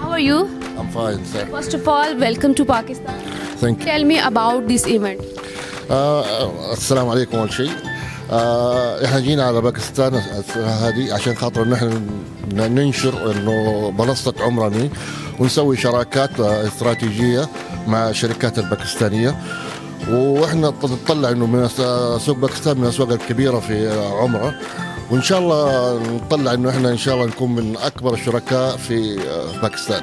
How are you? I'm fine, sir. First of all, welcome to Pakistan. Thank you. Tell me about this event. السلام عليكم أول شيء. احنا جينا على باكستان هذه عشان خاطر نحن ننشر انه منصة عمرة مي ونسوي شراكات استراتيجية مع الشركات الباكستانية، واحنا نطلع انه من سوق باكستان من الاسواق الكبيرة في عمرة، وان شاء الله نطلع انه احنا ان شاء الله نكون من اكبر الشركاء في باكستان.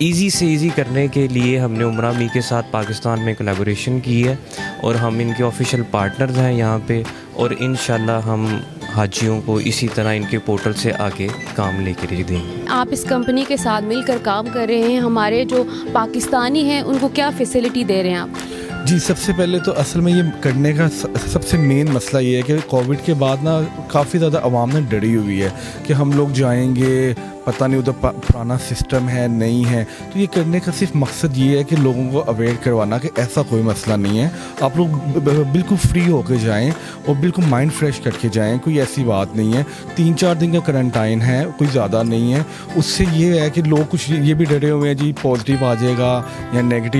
ایزی سے ایزی کرنے کے لیے ہم نے عمرہ می کے ساتھ پاکستان میں کولیبوریشن کی ہے اور ہم ان کے آفیشیل پارٹنرز ہیں یہاں پہ, اور انشاءاللہ ہم حاجیوں کو اسی طرح ان کے پورٹل سے آگے کام لے کے دیں گے. آپ اس کمپنی کے ساتھ مل کر کام کر رہے ہیں, ہمارے جو پاکستانی ہیں ان کو کیا فیسلٹی دے رہے ہیں آپ؟ جی, سب سے پہلے تو اصل میں یہ کرنے کا سب سے مین مسئلہ یہ ہے کہ کووڈ کے بعد نا کافی زیادہ عوام نے ڈری ہوئی ہے کہ ہم لوگ جائیں گے, پتہ نہیں ادھر پرانا سسٹم ہے نہیں ہے. تو یہ کرنے کا صرف مقصد یہ ہے کہ لوگوں کو اویئر کروانا کہ ایسا کوئی مسئلہ نہیں ہے, آپ لوگ بالکل فری ہو کے جائیں اور بالکل مائنڈ فریش کر کے جائیں, کوئی ایسی بات نہیں ہے. 3-4 دن کا کرنٹائن ہے, کوئی زیادہ نہیں ہے. اس سے یہ ہے کہ لوگ کچھ یہ بھی ڈرے ہوئے ہیں جی پازیٹیو آ جائے گا یا نیگیٹو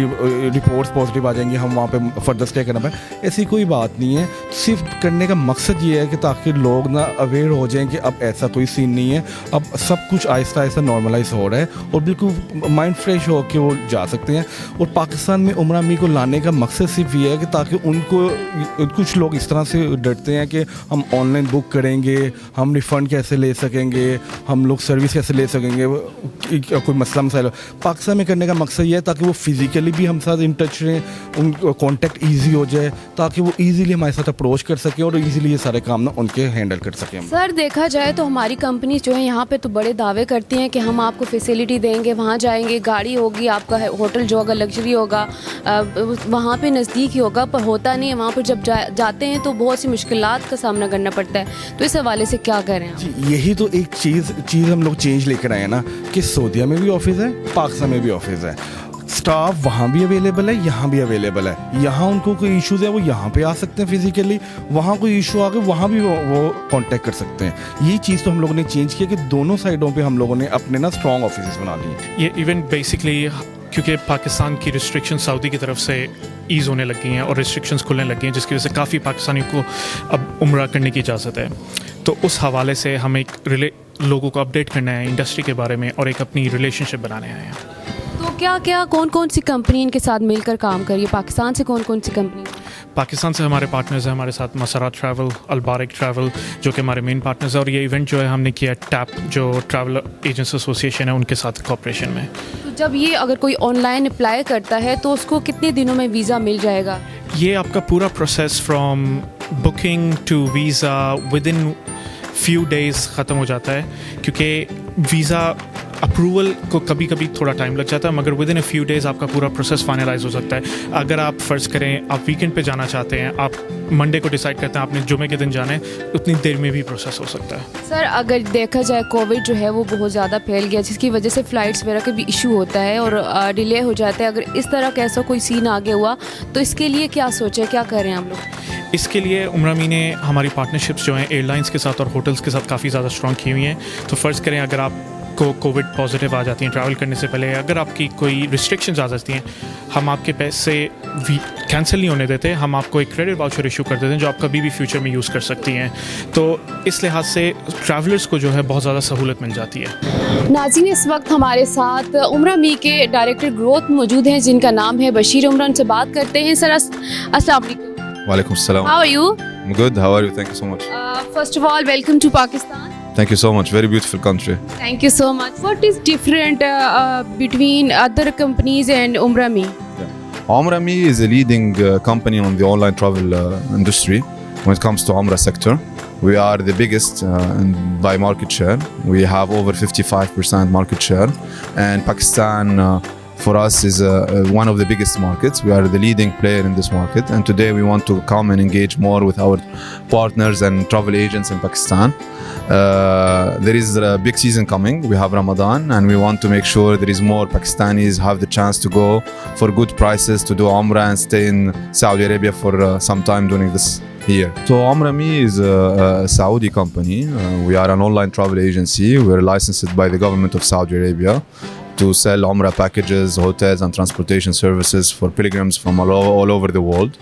رپورٹس پازیٹیو آ جائیں گے, ہم وہاں پہ فردر اسٹے کرنا پڑے. ایسی کوئی بات نہیں ہے. صرف کرنے کا مقصد یہ ہے کہ تاکہ لوگ نا اویئر ہو جائیں کہ اب ایسا کوئی سین نہیں ہے, اب سب کچھ آہستہ آہستہ نارملائز ہو رہا ہے اور بالکل مائنڈ فریش ہو کے وہ جا سکتے ہیں. اور پاکستان میں عمرہ می کو لانے کا مقصد صرف یہ ہے کہ تاکہ ان کو, کچھ لوگ اس طرح سے ڈرتے ہیں کہ ہم آن لائن بک کریں گے, ہم ریفنڈ کیسے لے سکیں گے, ہم لوگ سروس کیسے لے سکیں گے, کوئی مسئلہ. پاکستان میں کرنے کا مقصد یہ ہے تاکہ وہ فزیکلی بھی ہم ساتھ ان ٹچ رہیں, ان کانٹیکٹ ایزی ہو جائے تاکہ وہ ایزیلی ہمارے ساتھ اپروچ کر سکیں اور ایزیلی یہ سارے کام نا ان کے ہینڈل کر سکیں. سر دیکھا جائے تو ہماری کمپنی جو ہے یہاں پہ تو بڑے دعوے کرتی ہیں کہ ہم آپ کو فیسلٹی دیں گے, وہاں جائیں گے, گاڑی ہوگی, آپ کا ہوٹل جو ہوگا لگژری ہوگا, وہاں پہ نزدیک ہی ہوگا, پر ہوتا نہیں ہے. وہاں پہ جب جاتے ہیں تو بہت سی مشکلات کا سامنا کرنا پڑتا ہے. تو اس حوالے سے کیا کر رہے ہیں؟ جی, یہی تو ایک چیز ہم لوگ چینج لے کر آئے ہیں نا کہ سعودیہ میں بھی آفس ہے, پاکستان میں بھی آفس ہے, اسٹاف وہاں بھی اویلیبل ہے, یہاں بھی اویلیبل ہے. یہاں ان کو کوئی ایشوز ہے وہ یہاں پہ آ سکتے ہیں فزیکلی, وہاں کوئی ایشو آ گئے وہاں بھی وہ کانٹیکٹ کر سکتے ہیں. یہ چیز تو ہم لوگوں نے چینج کیا کہ دونوں سائڈوں پہ ہم لوگوں نے اپنے نا اسٹرانگ آفیسز بنا لیے. یہ ایونٹ بیسکلی کیونکہ پاکستان کی ریسٹرکشن سعودی کی طرف سے ایز ہونے لگی ہیں اور ریسٹرکشنز کھلنے لگی ہیں, جس کی وجہ سے کافی پاکستانیوں کو اب عمرہ کرنے کی اجازت ہے. تو اس حوالے سے ہم ایک لوگوں کو اپڈیٹ کرنا ہے انڈسٹری کے بارے میں اور ایک اپنی ریلیشن شپ بنانے آئے ہیں. تو کیا کون سی کمپنی ان کے ساتھ مل کر کام کریے؟ پاکستان سے کون سی کمپنی؟ پاکستان سے ہمارے پارٹنرز ہیں ہمارے ساتھ مسرات ٹریول, البارک ٹریول جو کہ ہمارے مین پارٹنرز ہیں, اور یہ ایونٹ جو ہے ہم نے کیا ٹیپ جو ٹریول ایجنٹس ایسوسیشن ہے ان کے ساتھ کوآپریشن میں. تو جب یہ اگر کوئی آن لائن اپلائی کرتا ہے تو اس کو کتنے دنوں میں ویزا مل جائے گا؟ یہ آپ کا پورا process from booking to visa within few days ختم ہو جاتا ہے, کیونکہ ویزا اپروول کو کبھی کبھی تھوڑا ٹائم لگ جاتا ہے, مگر within a few days آپ کا پورا پروسیس فائنلائز ہو سکتا ہے. اگر آپ فرض کریں آپ ویکینڈ پہ جانا چاہتے ہیں, آپ منڈے کو ڈیسائیڈ کرتے ہیں آپ نے جمعے کے دن جانا ہے, اتنی دیر میں بھی پروسیس ہو سکتا ہے. سر اگر دیکھا جائے کووڈ جو ہے وہ بہت زیادہ پھیل گیا, جس کی وجہ سے فلائٹس وغیرہ کا بھی ایشو ہوتا ہے اور ڈیلے ہو جاتا ہے. اگر اس طرح کا ایسا کوئی سین آگے ہوا تو اس کے لیے کیا سوچیں, کیا کر رہے ہیں ہم لوگ؟ اس کے لیے عمرہ می نے ہماری پارٹنرشپس جو ہیں ایئر لائنس کے ساتھ اور ہوٹلس کے ساتھ کافی زیادہ اسٹرانگ کی ہوئی ہیں. تو فرض کریں اگر آپ کو کووڈ پازیٹیو آ جاتی ہیں ٹریول کرنے سے پہلے, اگر آپ کی کوئی ریسٹرکشنز آ جاتی ہیں, ہم آپ کے پیسے کینسل نہیں ہونے دیتے, ہم آپ کو ایک کریڈٹ واؤچر ایشو کر دیتے ہیں جو آپ کبھی بھی فیوچر میں یوز کر سکتی ہیں. تو اس لحاظ سے ٹریولرس کو جو ہے بہت زیادہ سہولت مل جاتی ہے. ناظرین, اس وقت ہمارے ساتھ عمرہ می کے ڈائریکٹر گروتھ موجود ہیں جن کا نام ہے بشیر عمرہ. ان سے بات کرتے ہیں. سر السلام علیکم. Walaikum assalam. How are you? I'm good. How are you? Thank you so much. First of all, welcome to Pakistan. Thank you so much. Very beautiful country. Thank you so much. What is different between other companies and Umrah Me? Umrah Me is a leading company on the online travel industry when it comes to Umrah sector. We are the biggest by market share. We have over 55% market share, and Pakistan for us is one of the biggest markets. We are the leading player in this market, and today we want to come and engage more with our partners and travel agents in Pakistan. There is a big season coming. We have Ramadan, and we want to make sure there is more Pakistanis have the chance to go for good prices to do Umrah and stay in Saudi Arabia for some time during this year. So Umrah Me is a Saudi company. We are an online travel agency. We are licensed by the government of Saudi Arabia to sell Umrah packages, hotels and transportation services for pilgrims from all over the world.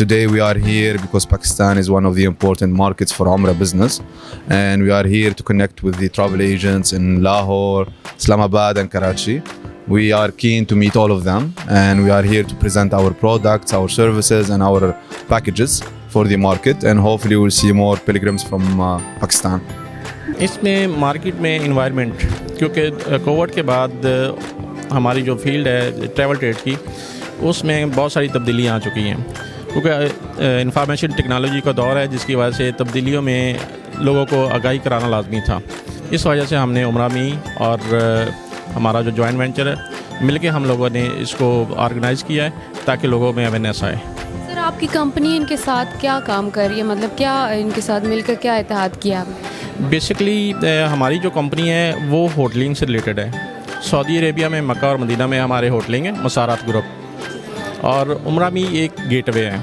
Today we are here because Pakistan is one of the important markets for Umrah business, and we are here to connect with the travel agents in Lahore, Islamabad and Karachi. We are keen to meet all of them, and we are here to present our products, our services and our packages for the market, and hopefully we'll see more pilgrims from Pakistan. اس میں market میں environment کیونکہ Covid کے بعد ہماری جو field ہے travel trade کی اس میں بہت ساری تبدیلیاں آ چکی ہیں، کیونکہ انفارمیشن ٹیکنالوجی کا دور ہے جس کی وجہ سے تبدیلیوں میں لوگوں کو آگاہی کرانا لازمی تھا۔ اس وجہ سے ہم نے عمرہ می اور ہمارا جو جوائنٹ وینچر ہے مل کے ہم لوگوں نے اس کو آرگنائز کیا ہے تاکہ لوگوں میں اویئرنیس آئے۔ سر آپ کی کمپنی ان کے ساتھ کیا کام کر رہی ہے، مطلب کیا ان کے ساتھ مل کر کیا اتحاد کیا آپ نے؟ بیسکلی ہماری جو کمپنی ہے وہ ہوٹلنگ سے ریلیٹڈ ہے۔ سعودی عربیہ میں مکہ اور مدینہ میں ہمارے ہوٹلنگ ہے مسارات گروپ، اور عمرہ می ایک گیٹ وے ہے۔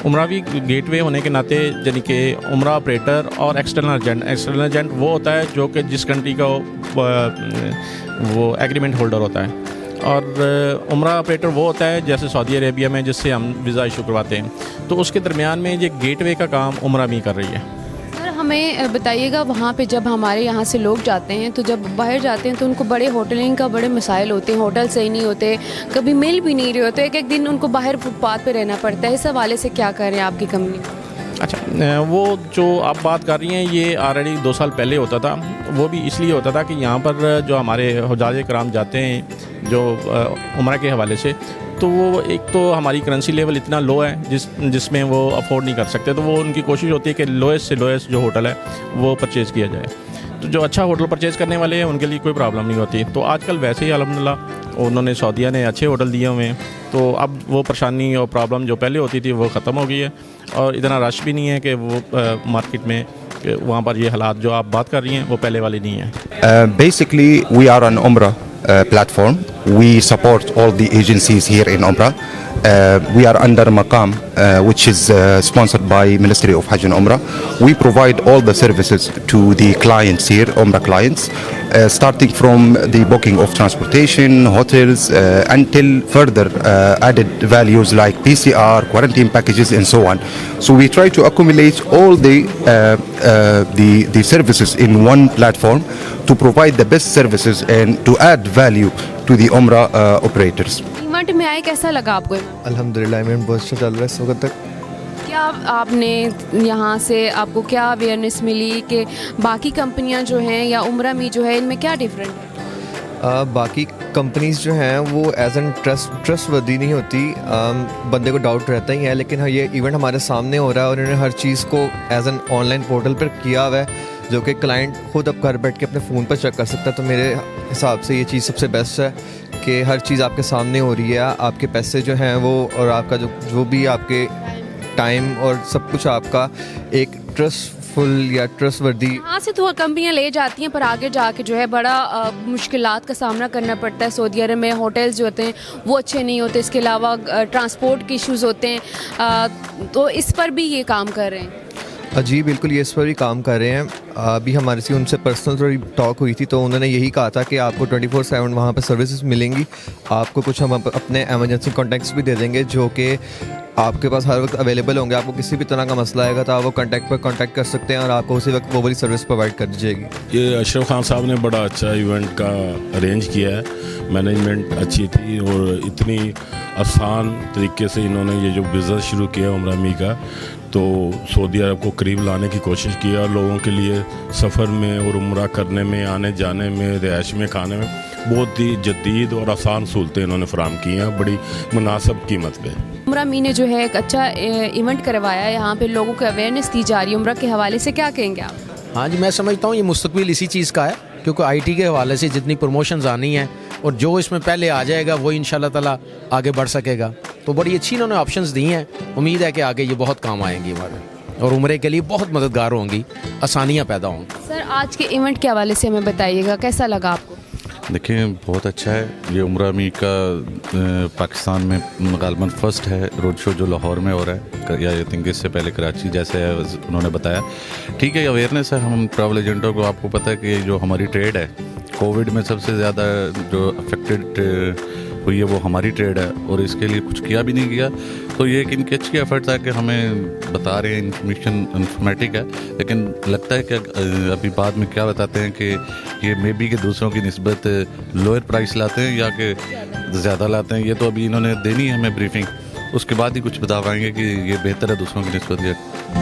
عمرہ بھی گیٹ وے ہونے کے ناطے یعنی کہ عمرہ آپریٹر اور ایکسٹرنل ایجنٹ وہ ہوتا ہے جو کہ جس کنٹری کا وہ ایگریمنٹ ہولڈر ہوتا ہے، اور عمرہ آپریٹر وہ ہوتا ہے جیسے سعودی عربیہ میں جس سے ہم ویزا ایشو کرواتے ہیں، تو اس کے درمیان میں یہ گیٹ وے کا کام عمرہ می کر رہی ہے۔ سر ہمیں بتائیے گا وہاں پہ جب ہمارے یہاں سے لوگ جاتے ہیں تو جب باہر جاتے ہیں تو ان کو بڑے ہوٹلنگ کا بڑے مسائل ہوتے ہیں، ہوٹل صحیح نہیں ہوتے، کبھی مل بھی نہیں رہے ہوتے، ایک ایک دن ان کو باہر فٹ پاتھ پہ رہنا پڑتا ہے۔ اس حوالے سے کیا کر رہے ہیں آپ کی کمپنی؟ اچھا، وہ جو آپ بات کر رہی ہیں یہ آلریڈی 2 سال پہلے ہوتا تھا۔ وہ بھی اس لیے ہوتا تھا کہ یہاں پر جو ہمارے حجاج کرام جاتے ہیں جو عمرہ کے حوالے سے، تو وہ ایک تو ہماری کرنسی لیول اتنا لو ہے جس میں وہ افورڈ نہیں کر سکتے، تو وہ ان کی کوشش ہوتی ہے کہ لویسٹ سے لویسٹ جو ہوٹل ہے وہ پرچیز کیا جائے۔ تو جو اچھا ہوٹل پرچیز کرنے والے ہیں ان کے لیے کوئی پرابلم نہیں ہوتی۔ تو آج کل ویسے ہی الحمدللہ انہوں نے سعودیہ نے اچھے ہوٹل دیے ہوئے ہیں، تو اب وہ پریشانی اور پرابلم جو پہلے ہوتی تھی وہ ختم ہو گئی ہے، اور اتنا رش بھی نہیں ہے کہ وہ مارکیٹ میں وہاں پر یہ حالات جو آپ بات کر رہی ہیں وہ پہلے والی نہیں ہیں۔ Basically, we are an Umrah platform. We support all the agencies here in Umrah. We are under Maqam, which is sponsored by Ministry of Hajj and Umrah. We provide all the services to the clients here, Umrah clients, starting from the booking of transportation, hotels, until further added values like PCR, quarantine packages, and so on. So we try to accumulate all the services in one platform to provide the best services and to add value to the Umrah operators. Event میں آئے کیسا لگا آپ کو؟ الحمدللہ event بہت اچھا چل رہا ہے اس وقت تک۔ کیا آپ نے یہاں سے آپ کو کیا اویئرنیس ملی کہ باقی کمپنیاں جو ہیں یا عمرہ می جو ہے ان میں کیا ڈفرینٹ ہے؟ باقی کمپنیز جو ہیں وہ ایز این ٹرسٹ ودی نہیں ہوتی، بندے کو ڈاؤٹ رہتا ہی ہے، لیکن یہ ایونٹ ہمارے سامنے ہو رہا ہے اور انہوں نے ہر چیز کو as an online portal پر کیا ہوا ہے جو کہ کلائنٹ خود اب گھر بیٹھ کے اپنے فون پر چیک کر سکتا ہے۔ تو میرے حساب سے یہ چیز سب سے بیسٹ ہے کہ ہر چیز آپ کے سامنے ہو رہی ہے، آپ کے پیسے جو ہیں وہ اور آپ کا جو بھی آپ کے ٹائم اور سب کچھ آپ کا ایک ٹرسٹفل یا ٹرسٹ وردی۔ یہاں سے تو کمپنیاں لے جاتی ہیں پر آگے جا کے جو ہے بڑا مشکلات کا سامنا کرنا پڑتا ہے۔ سعودی عرب میں ہوٹلز جو ہوتے ہیں وہ اچھے نہیں ہوتے، اس کے علاوہ ٹرانسپورٹ کے ایشوز ہوتے ہیں، تو اس پر بھی یہ کام کر رہے ہیں؟ جی بالکل، یہ اس پر بھی کام کر رہے ہیں۔ ابھی ہمارے سے ان سے پرسنل تھوڑی ٹاک ہوئی تھی تو انہوں نے یہی کہا تھا کہ آپ کو 24/7 وہاں پہ سروسز ملیں گی، آپ کو کچھ ہم اپنے ایمرجنسی کانٹیکٹس بھی دے دیں گے جو کہ آپ کے پاس ہر وقت اویلیبل ہوں گے۔ آپ کو کسی بھی طرح کا مسئلہ آئے گا تو آپ وہ کانٹیکٹ پر کانٹیکٹ کر سکتے ہیں اور آپ کو اسی وقت وہ والی سروس پرووائڈ کر دی جائے گی۔ یہ اشرف خان صاحب نے بڑا اچھا ایونٹ کا ارینج کیا ہے، مینجمنٹ اچھی تھی اور اتنی آسان طریقے سے انہوں نے یہ جو بزنس شروع کیا عمرہ می کا، تو سعودی عرب کو قریب لانے کی کوشش کی اور لوگوں کے لیے سفر میں اور عمرہ کرنے میں، آنے جانے میں، رہائش میں، کھانے میں بہت ہی جدید اور آسان سہولتیں انہوں نے فراہم کی ہیں بڑی مناسب قیمت پہ۔ عمرہ می نے جو ہے ایک اچھا ایونٹ کروایا ہے، یہاں پہ لوگوں کو اویئرنیس دی جا رہی ہے عمرہ کے حوالے سے، کیا کہیں گے آپ؟ ہاں جی، میں سمجھتا ہوں یہ مستقبل اسی چیز کا ہے، کیونکہ آئی ٹی کے حوالے سے جتنی پروموشنز آنی ہیں اور جو اس میں پہلے آ جائے گا وہ انشاءاللہ تعالیٰ آگے بڑھ سکے گا، تو بڑی اچھی انہوں نے آپشنز دی ہیں۔ امید ہے کہ آگے یہ بہت کام آئیں گی ہمارے، اور عمرے کے لیے بہت مددگار ہوں گی، آسانیاں پیدا ہوں گی۔ سر آج کے ایونٹ کے حوالے سے ہمیں بتائیے گا کیسا لگا آپ کو؟ دیکھیں بہت اچھا ہے، یہ عمرہ می کا پاکستان میں غالباً فرسٹ ہے روڈ شو جو لاہور میں ہو رہا ہے، یا آئی تھنک اس سے پہلے کراچی جیسے انہوں نے بتایا۔ ٹھیک ہے، اویئرنیس ہے ہم ٹریول ایجنٹوں کو۔ آپ کو پتہ ہے کہ جو ہماری ٹریڈ ہے کووڈ میں سب سے زیادہ جو افیکٹڈ ہوئی ہے وہ ہماری ٹریڈ ہے، اور اس کے لیے کچھ کیا بھی نہیں گیا، تو یہ ایک ان کی اچھی ایفرٹ ہے کہ ہمیں بتا رہے ہیں، انفارمیٹک ہے، لیکن لگتا ہے کہ ابھی بعد میں کیا بتاتے ہیں کہ یہ مے بی کہ دوسروں کی نسبت لوئر پرائس لاتے ہیں یا کہ زیادہ لاتے ہیں، یہ تو ابھی انہوں نے دینی ہے ہمیں بریفنگ، اس کے بعد ہی کچھ بتا پائیں گے کہ یہ بہتر ہے دوسروں کی نسبت یہ۔